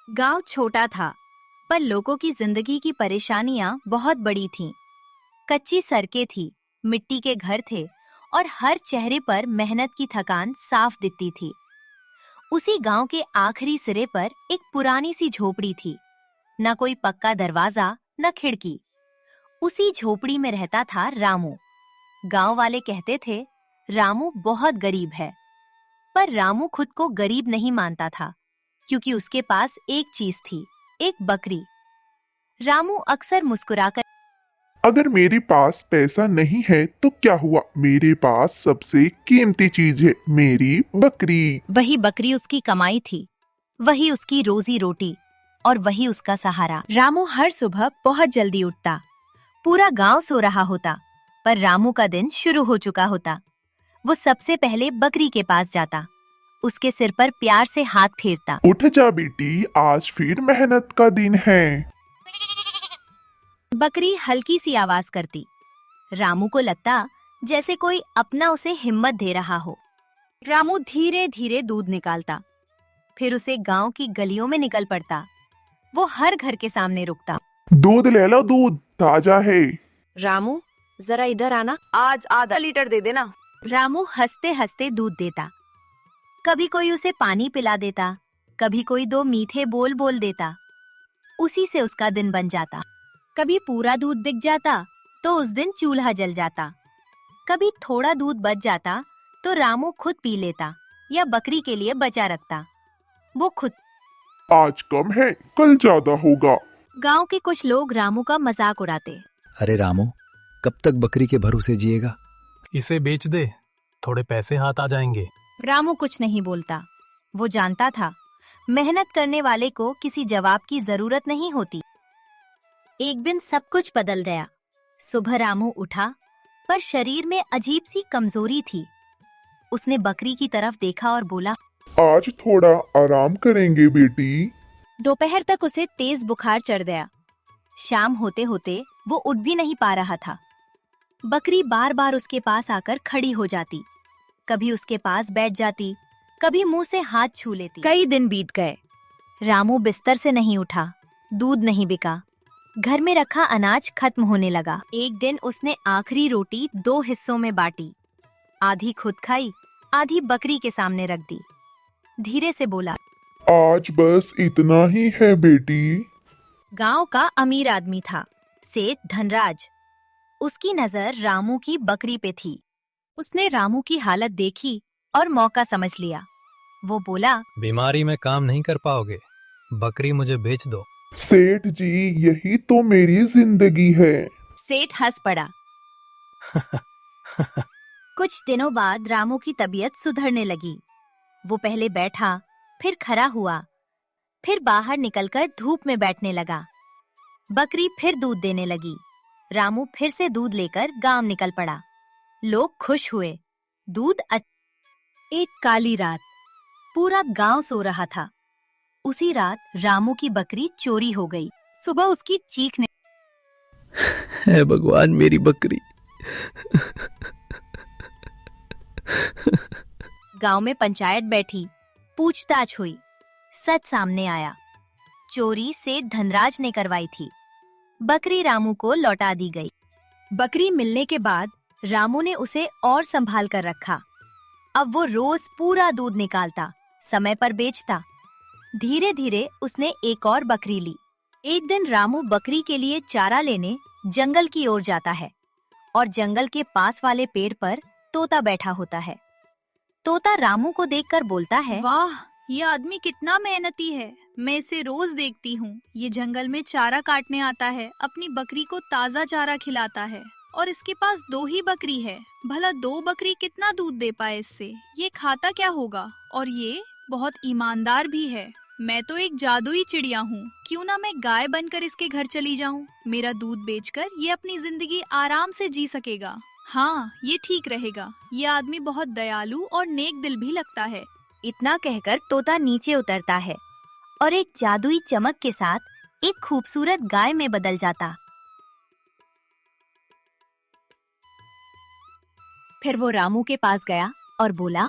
गांव छोटा था, पर लोगों की जिंदगी की परेशानियां बहुत बड़ी थीं। कच्ची सड़कें थी, मिट्टी के घर थे और हर चेहरे पर मेहनत की थकान साफ दिखती थी। उसी गांव के आखिरी सिरे पर एक पुरानी सी झोपड़ी थी। न कोई पक्का दरवाजा, न खिड़की। उसी झोपड़ी में रहता था रामू। गांव वाले कहते थे, रामू बहुत गरीब है। पर रामू खुद को गरीब नहीं मानता था, क्योंकि उसके पास एक चीज थी, एक बकरी। रामू अक्सर मुस्कुराकर, अगर मेरे पास पैसा नहीं है तो क्या हुआ, मेरे पास सबसे कीमती चीज है, मेरी बकरी। वही बकरी उसकी कमाई थी, वही उसकी रोजी रोटी और वही उसका सहारा। रामू हर सुबह बहुत जल्दी उठता। पूरा गांव सो रहा होता, पर रामू का दिन शुरू हो चुका होता। वो सबसे पहले बकरी के पास जाता, उसके सिर पर प्यार से हाथ फेरता। उठ जा बेटी, आज फिर मेहनत का दिन है। बकरी हल्की सी आवाज करती। रामू को लगता जैसे कोई अपना उसे हिम्मत दे रहा हो। रामू धीरे धीरे दूध निकालता, फिर उसे गांव की गलियों में निकल पड़ता। वो हर घर के सामने रुकता। दूध ले लो, दूध ताजा है। रामू, जरा इधर आना, आज आधा लीटर दे देना। रामू हंसते हंसते दूध देता। कभी कोई उसे पानी पिला देता, कभी कोई दो मीठे बोल बोल देता। उसी से उसका दिन बन जाता। कभी पूरा दूध बिक जाता तो उस दिन चूल्हा जल जाता। कभी थोड़ा दूध बच जाता तो रामू खुद पी लेता या बकरी के लिए बचा रखता। वो खुद। आज कम है, कल ज्यादा होगा। गांव के कुछ लोग रामू का मजाक उड़ाते। अरे रामू, कब तक बकरी के भरोसे जिएगा? इसे बेच दे, थोड़े पैसे हाथ आ जाएंगे। रामू कुछ नहीं बोलता। वो जानता था, मेहनत करने वाले को किसी जवाब की जरूरत नहीं होती। एक दिन सब कुछ बदल गया। सुबह रामू उठा, पर शरीर में अजीब सी कमजोरी थी। उसने बकरी की तरफ देखा और बोला, आज थोड़ा आराम करेंगे बेटी। दोपहर तक उसे तेज बुखार चढ़ गया। शाम होते होते वो उठ भी नहीं पा रहा था। बकरी बार बार उसके पास आकर खड़ी हो जाती, कभी उसके पास बैठ जाती, कभी मुंह से हाथ छू लेती। कई दिन बीत गए। रामू बिस्तर से नहीं उठा, दूध नहीं बिका, घर में रखा अनाज खत्म होने लगा। एक दिन उसने आखिरी रोटी 2 हिस्सों में बांटी, आधी खुद खाई, आधी बकरी के सामने रख दी। धीरे से बोला, आज बस इतना ही है बेटी। गांव का अमीर आदमी था, सेठ धनराज। उसकी नजर रामू की बकरी पे थी। उसने रामू की हालत देखी और मौका समझ लिया। वो बोला, बीमारी में काम नहीं कर पाओगे, बकरी मुझे बेच दो। सेठ जी, यही तो मेरी जिंदगी है। सेठ हंस पड़ा। कुछ दिनों बाद रामू की तबीयत सुधरने लगी। वो पहले बैठा, फिर खड़ा हुआ, फिर बाहर निकलकर धूप में बैठने लगा। बकरी फिर दूध देने लगी। रामू फिर से दूध लेकर गांव निकल पड़ा। लोग खुश हुए। दूध एक काली रात, पूरा गांव सो रहा था। उसी रात रामू की बकरी चोरी हो गई। सुबह उसकी चीख ने, है भगवान, मेरी बकरी। गांव में पंचायत बैठी, पूछताछ हुई, सच सामने आया। चोरी सेठ धनराज ने करवाई थी। बकरी रामू को लौटा दी गई। बकरी मिलने के बाद रामू ने उसे और संभाल कर रखा। अब वो रोज पूरा दूध निकालता, समय पर बेचता। धीरे धीरे उसने एक और बकरी ली। एक दिन रामू बकरी के लिए चारा लेने जंगल की ओर जाता है और जंगल के पास वाले पेड़ पर तोता बैठा होता है। तोता रामू को देखकर बोलता है, वाह, ये आदमी कितना मेहनती है। मैं इसे रोज देखती हूँ। ये जंगल में चारा काटने आता है, अपनी बकरी को ताजा चारा खिलाता है, और इसके पास 2 ही बकरी है। भला 2 बकरी कितना दूध दे पाए इससे? ये खाता क्या होगा? और ये बहुत ईमानदार भी है। मैं तो एक जादुई चिड़िया हूँ। क्यों ना मैं गाय बनकर इसके घर चली जाऊँ? मेरा दूध बेचकर ये अपनी जिंदगी आराम से जी सकेगा। हाँ, ये ठीक रहेगा। ये आदमी बहुत दयालु और नेक दिल भी लगता है। इतना कहकर तोता नीचे उतरता है और एक जादुई चमक के साथ एक खूबसूरत गाय में बदल जाता। फिर वो रामू के पास गया और बोला,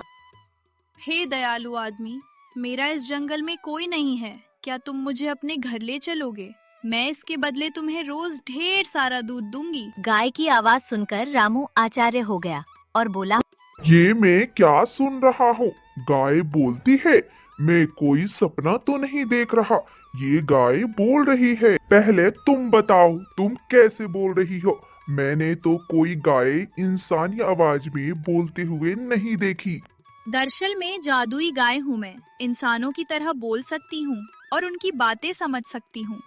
हे दयालु आदमी, मेरा इस जंगल में कोई नहीं है। क्या तुम मुझे अपने घर ले चलोगे? मैं इसके बदले तुम्हें रोज ढेर सारा दूध दूंगी। गाय की आवाज सुनकर रामू आश्चर्य हो गया और बोला, ये मैं क्या सुन रहा हूँ? गाय बोलती है? मैं कोई सपना तो नहीं देख रहा। ये गाय बोल रही है। पहले तुम बताओ, तुम कैसे बोल रही हो? मैंने तो कोई गाय इंसानी आवाज में बोलते हुए नहीं देखी। दरअसल में जादुई गाय हूँ मैं। इंसानों की तरह बोल सकती हूँ और उनकी बातें समझ सकती हूँ।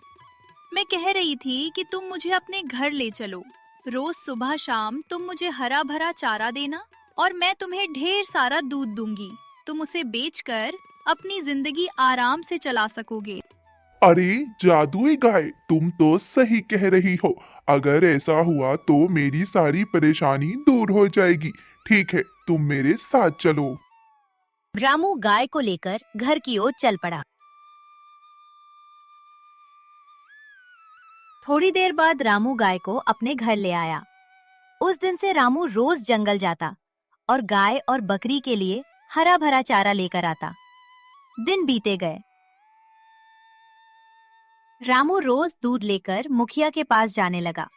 मैं कह रही थी कि तुम मुझे अपने घर ले चलो। रोज सुबह शाम तुम मुझे हरा भरा चारा देना और मैं तुम्हें ढेर सारा दूध दूंगी। तुम उसे बेचकर अपनी जिंदगी आराम से चला सकोगे। अरे जादुई गाय, तुम तो सही कह रही हो। अगर ऐसा हुआ तो मेरी सारी परेशानी दूर हो जाएगी। ठीक है, तुम मेरे साथ चलो। रामू गाय को लेकर घर की ओर चल पड़ा। थोड़ी देर बाद रामू गाय को अपने घर ले आया। उस दिन से रामू रोज जंगल जाता और गाय और बकरी के लिए हरा भरा चारा लेकर आता। दिन बीते गए। रामू रोज दूध लेकर मुखिया के पास जाने लगा।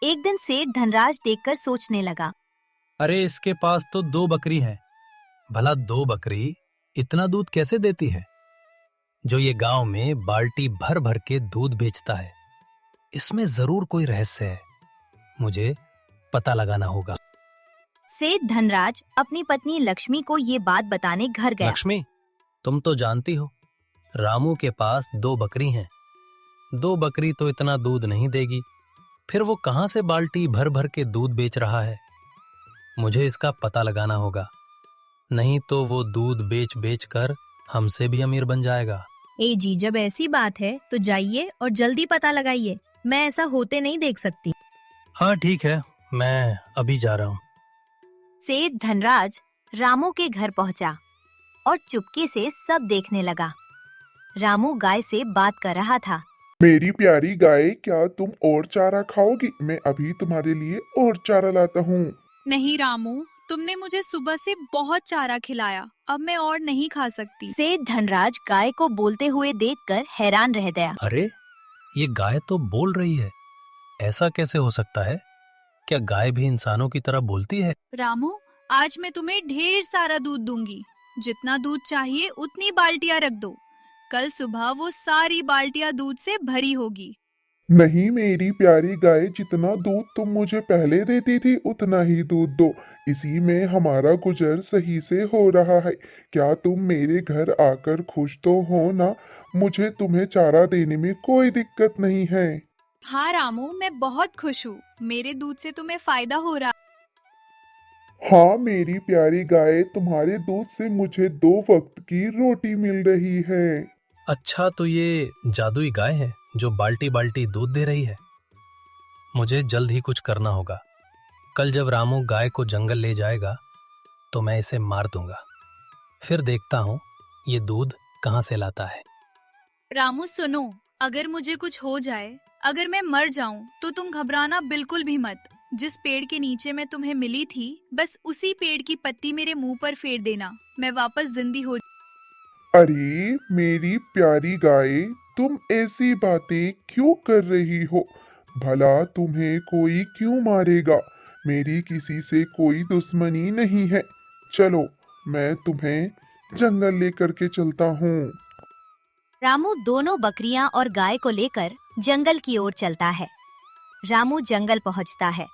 एक दिन सेठ धनराज देखकर सोचने लगा, अरे इसके पास तो 2 बकरी हैं। भला 2 बकरी इतना दूध कैसे देती है? जो ये गांव में बाल्टी भर भर के दूध बेचता है, इसमें जरूर कोई रहस्य है। मुझे पता लगाना होगा। सेठ धनराज अपनी पत्नी लक्ष्मी को ये बात बताने घर गया। लक्ष्मी, तुम तो जानती हो रामू के पास 2 बकरी हैं। 2 बकरी तो इतना दूध नहीं देगी। फिर वो कहां से बाल्टी भर भर के दूध बेच रहा है? मुझे इसका पता लगाना होगा, नहीं तो वो दूध बेच बेच कर हमसे भी अमीर बन जाएगा। ए जी, जब ऐसी बात है तो जाइए और जल्दी पता लगाइए। मैं ऐसा होते नहीं देख सकती। हाँ ठीक है, मैं अभी जा रहा हूँ। सेठ धनराज रामू के घर पहुंचा और चुपके से सब देखने लगा। रामू गाय से बात कर रहा था। मेरी प्यारी गाय, क्या तुम और चारा खाओगी? मैं अभी तुम्हारे लिए और चारा लाता हूँ। नहीं रामू, तुमने मुझे सुबह से बहुत चारा खिलाया, अब मैं और नहीं खा सकती। सेठ धनराज गाय को बोलते हुए देखकर हैरान रह गया। अरे ये गाय तो बोल रही है। ऐसा कैसे हो सकता है? क्या गाय भी इंसानों की तरह बोलती है? रामू, आज मैं तुम्हें ढेर सारा दूध दूंगी। जितना दूध चाहिए उतनी बाल्टियां रख दो। कल सुबह वो सारी बाल्टियां दूध से भरी होगी। नहीं मेरी प्यारी गाय, जितना दूध तुम मुझे पहले देती थी उतना ही दूध दो। इसी में हमारा गुजर सही से हो रहा है। क्या तुम मेरे घर आकर खुश तो हो ना? मुझे तुम्हें चारा देने में कोई दिक्कत नहीं है। हाँ रामू, मैं बहुत खुश हूँ। मेरे दूध से तुम्हें फायदा हो रहा। हाँ मेरी प्यारी गाय, तुम्हारे दूध से मुझे 2 वक्त की रोटी मिल रही है। अच्छा, तो ये जादुई गाय है जो बाल्टी बाल्टी दूध दे रही है। मुझे जल्द ही कुछ करना होगा। कल जब रामू गाय को जंगल ले जाएगा तो मैं इसे मार दूंगा। फिर देखता हूँ ये दूध कहाँ से लाता है। रामू सुनो, अगर मुझे कुछ हो जाए, अगर मैं मर जाऊं, तो तुम घबराना बिल्कुल भी मत। जिस पेड़ के नीचे मैं तुम्हें मिली थी, बस उसी पेड़ की पत्ती मेरे मुंह पर फेर देना। मैं वापस जिंदी हो। अरे मेरी प्यारी गाय, तुम ऐसी बातें क्यों कर रही हो? भला तुम्हें कोई क्यों मारेगा? मेरी किसी से कोई दुश्मनी नहीं है। चलो, मैं तुम्हें जंगल लेकर के चलता हूँ। रामू दोनों बकरियां और गाय को लेकर जंगल की ओर चलता है। रामू जंगल पहुंचता है।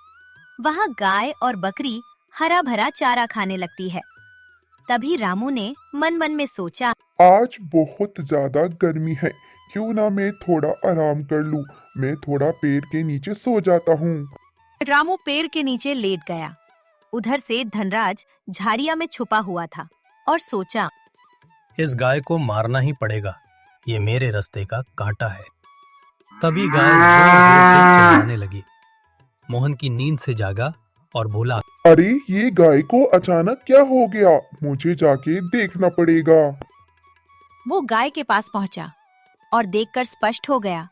वहां गाय और बकरी हरा भरा चारा खाने लगती है। तभी रामू ने मन मन में सोचा, आज बहुत ज्यादा गर्मी है, क्यों ना मैं थोड़ा आराम कर लूं। मैं थोड़ा पेड़ के नीचे सो जाता हूँ। रामू पेड़ के नीचे लेट गया। उधर से धनराज झाड़िया में छुपा हुआ था और सोचा, इस गाय को मारना ही पड़ेगा। ये मेरे रास्ते का कांटा है। तभी गाय जोर जोर से चिल्लाने लगी। मोहन की नींद से जागा और बोला, अरे ये गाय को अचानक क्या हो गया? मुझे जाके देखना पड़ेगा। वो गाय के पास पहुंचा और देखकर स्पष्ट हो गया,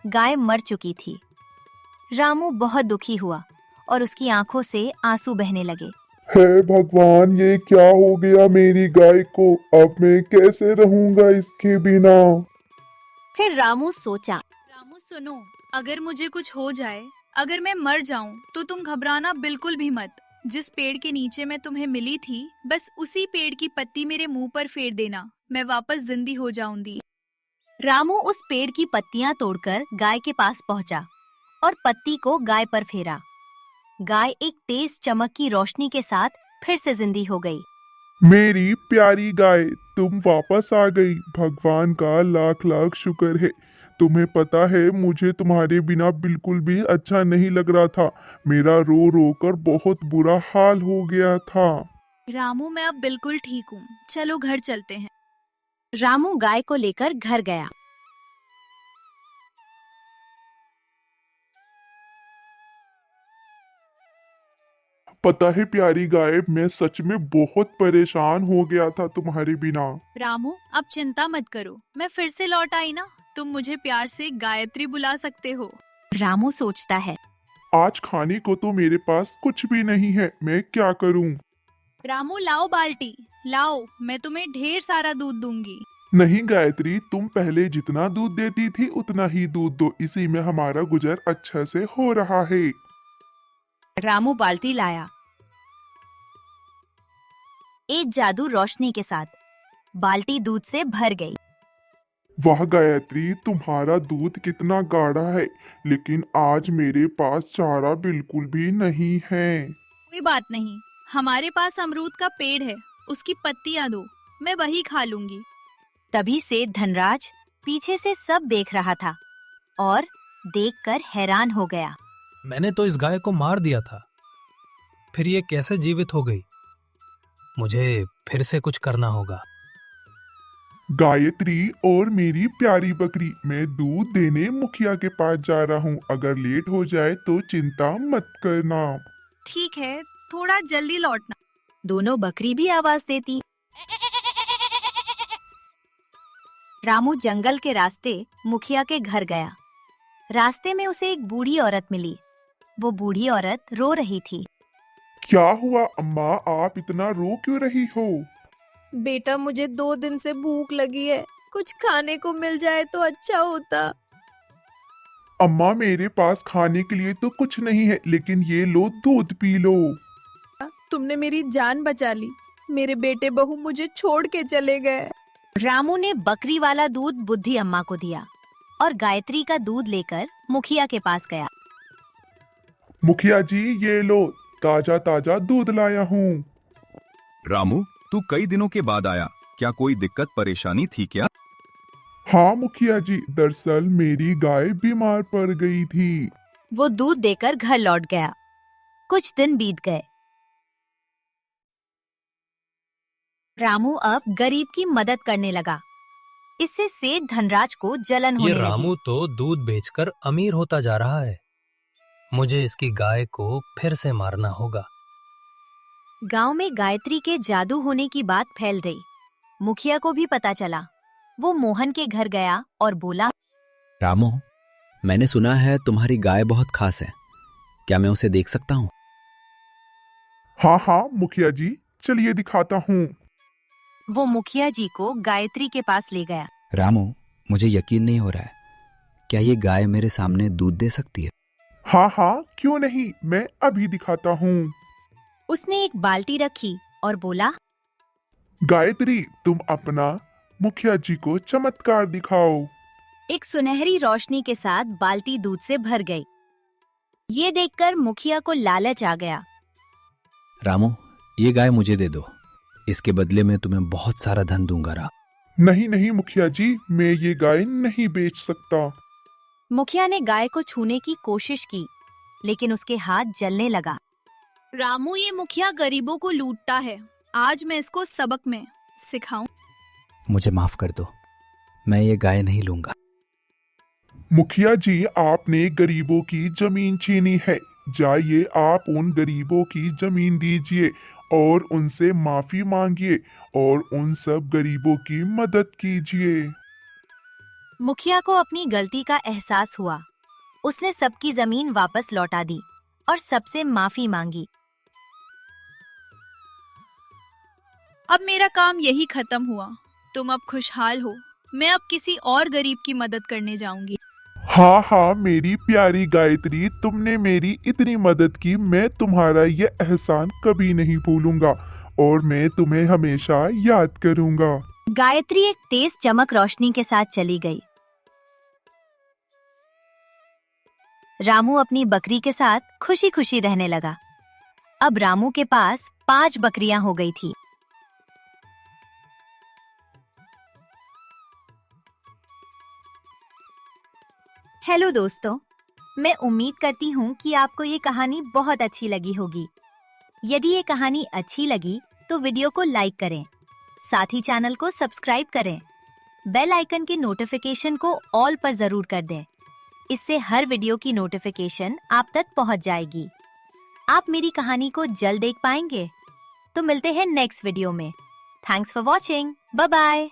गाय मर चुकी थी। रामू बहुत दुखी हुआ और उसकी आंखों से आंसू बहने लगे। हे भगवान, ये क्या हो गया मेरी गाय को? अब मैं कैसे रहूंगा इसके बिना? फिर रामू सोचा। रामू सुनो, अगर मुझे कुछ हो जाए, अगर मैं मर जाऊं, तो तुम घबराना बिल्कुल भी मत। जिस पेड़ के नीचे मैं तुम्हें मिली थी, बस उसी पेड़ की पत्ती मेरे मुंह पर फेर देना, मैं वापस जिंदी हो जाऊंगी। रामू उस पेड़ की पत्तियां तोड़कर गाय के पास पहुंचा और पत्ती को गाय पर फेरा। गाय एक तेज चमक की रोशनी के साथ फिर से जिंदी हो गई। मेरी प्यारी गाय, तुम वापस आ गई। भगवान का लाख लाख शुक्र है। तुम्हें पता है, मुझे तुम्हारे बिना बिल्कुल भी अच्छा नहीं लग रहा था। मेरा रो रो कर बहुत बुरा हाल हो गया था। रामू, मैं अब बिल्कुल ठीक हूँ, चलो घर चलते हैं। रामू गाय को लेकर घर गया। पता है प्यारी गाय, मैं सच में बहुत परेशान हो गया था तुम्हारे बिना। रामू, अब चिंता मत करो, मैं फिर से लौट आई ना। तुम मुझे प्यार से गायत्री बुला सकते हो। रामू सोचता है। आज खाने को तो मेरे पास कुछ भी नहीं है, मैं क्या करूं? रामू, लाओ बाल्टी, लाओ, मैं तुम्हें ढेर सारा दूध दूंगी। नहीं गायत्री, तुम पहले जितना दूध देती थी उतना ही दूध दो, इसी में हमारा गुजर अच्छा से हो रहा है। रामू बाल्टी लाया। एक जादू रोशनी के साथ बाल्टी दूध से भर गई। वाह गायत्री, तुम्हारा दूध कितना गाढ़ा है, लेकिन आज मेरे पास चारा बिल्कुल भी नहीं है। कोई बात नहीं, हमारे पास अमरूद का पेड़ है, उसकी पत्तियां दो, मैं वही खा लूंगी। तभी से धनराज पीछे से सब देख रहा था और देखकर हैरान हो गया। मैंने तो इस गाय को मार दिया था, फिर ये कैसे जीवित हो गई? मुझे फिर से कुछ करना होगा। गायत्री और मेरी प्यारी बकरी, मैं दूध देने मुखिया के पास जा रहा हूँ। अगर लेट हो जाए तो चिंता मत करना। ठीक है, थोड़ा जल्दी लौटना। दोनों बकरी भी आवाज देती। रामू जंगल के रास्ते मुखिया के घर गया। रास्ते में उसे एक बूढ़ी औरत मिली। वो बूढ़ी औरत रो रही थी। क्या हुआ अम्मा, आप इतना रो क्यों रही हो? बेटा, मुझे 2 दिन से भूख लगी है, कुछ खाने को मिल जाए तो अच्छा होता। अम्मा, मेरे पास खाने के लिए तो कुछ नहीं है, लेकिन ये लो दूध पी लो। तुमने मेरी जान बचा ली। मेरे बेटे बहू मुझे छोड़ के चले गए। रामू ने बकरी वाला दूध बुद्धि अम्मा को दिया और गायत्री का दूध लेकर मुखिया के पास गया। मुखिया जी, ये लो, ताजा ताजा दूध लाया हूँ। रामू, तू कई दिनों के बाद आया, क्या कोई दिक्कत परेशानी थी क्या? हाँ मुखिया जी, दरअसल मेरी गाय बीमार पड़ गई थी। वो दूध देकर घर लौट गया। कुछ दिन बीत गए। रामू अब गरीब की मदद करने लगा। इससे सेठ धनराज को जलन ये होने लगी। रामू तो दूध बेचकर अमीर होता जा रहा है। मुझे इसकी गाय को फिर से मारना होगा। गांव में गायत्री के जादू होने की बात फैल गई। मुखिया को भी पता चला। वो मोहन के घर गया और बोला, रामू, मैंने सुना है तुम्हारी गाय बहुत खास है, क्या मैं उसे देख सकता हूँ? हाँ हाँ मुखिया जी, चलिए दिखाता हूँ। वो मुखिया जी को गायत्री के पास ले गया। रामू, मुझे यकीन नहीं हो रहा है, क्या ये गाय मेरे सामने दूध दे सकती है? हाँ हाँ, क्यों नहीं, मैं अभी दिखाता हूँ। उसने एक बाल्टी रखी और बोला, गायत्री, तुम अपना मुखिया जी को चमत्कार दिखाओ। एक सुनहरी रोशनी के साथ बाल्टी दूध से भर गई। ये देखकर मुखिया को लालच आ गया। रामू, ये गाय मुझे दे दो, इसके बदले में तुम्हें बहुत सारा धन दूंगा। नहीं नहीं मुखिया जी, मैं ये गाय नहीं बेच सकता। मुखिया ने गाय को छूने की कोशिश की, लेकिन उसके हाथ जलने लगा। रामू, ये मुखिया गरीबों को लूटता है। आज मैं इसको सबक में सिखाऊं। मुझे माफ कर दो, मैं ये गाय नहीं लूंगा। मुखिया जी, आपने गरीबों की जमीन छीनी है। जाइए, आप उन गरीबों की जमीन दीजिए और उनसे माफी मांगिए और उन सब गरीबों की मदद कीजिए। मुखिया को अपनी गलती का एहसास हुआ। उसने सबकी जमीन वापस लौटा दी और सबसे माफी मांगी। अब मेरा काम यही खत्म हुआ। तुम अब खुशहाल हो। मैं अब किसी और गरीब की मदद करने जाऊंगी। हाँ हाँ मेरी प्यारी गायत्री, तुमने मेरी इतनी मदद की, मैं तुम्हारा ये एहसान कभी नहीं भूलूंगा और मैं तुम्हें हमेशा याद करूंगा। गायत्री एक तेज चमक रोशनी के साथ चली गई। रामू अपनी बकरी के साथ खुशी खुशी रहने लगा। अब रामू के पास 5 बकरियां हो गई थी। हेलो दोस्तों, मैं उम्मीद करती हूँ कि आपको ये कहानी बहुत अच्छी लगी होगी। यदि ये कहानी अच्छी लगी तो वीडियो को लाइक करें, साथ ही चैनल को सब्सक्राइब करें। बेल आइकन के नोटिफिकेशन को ऑल पर जरूर कर दें। इससे हर वीडियो की नोटिफिकेशन आप तक पहुंच जाएगी। आप मेरी कहानी को जल्द देख पाएंगे। तो मिलते हैं नेक्स्ट वीडियो में। Thanks for watching. Bye bye.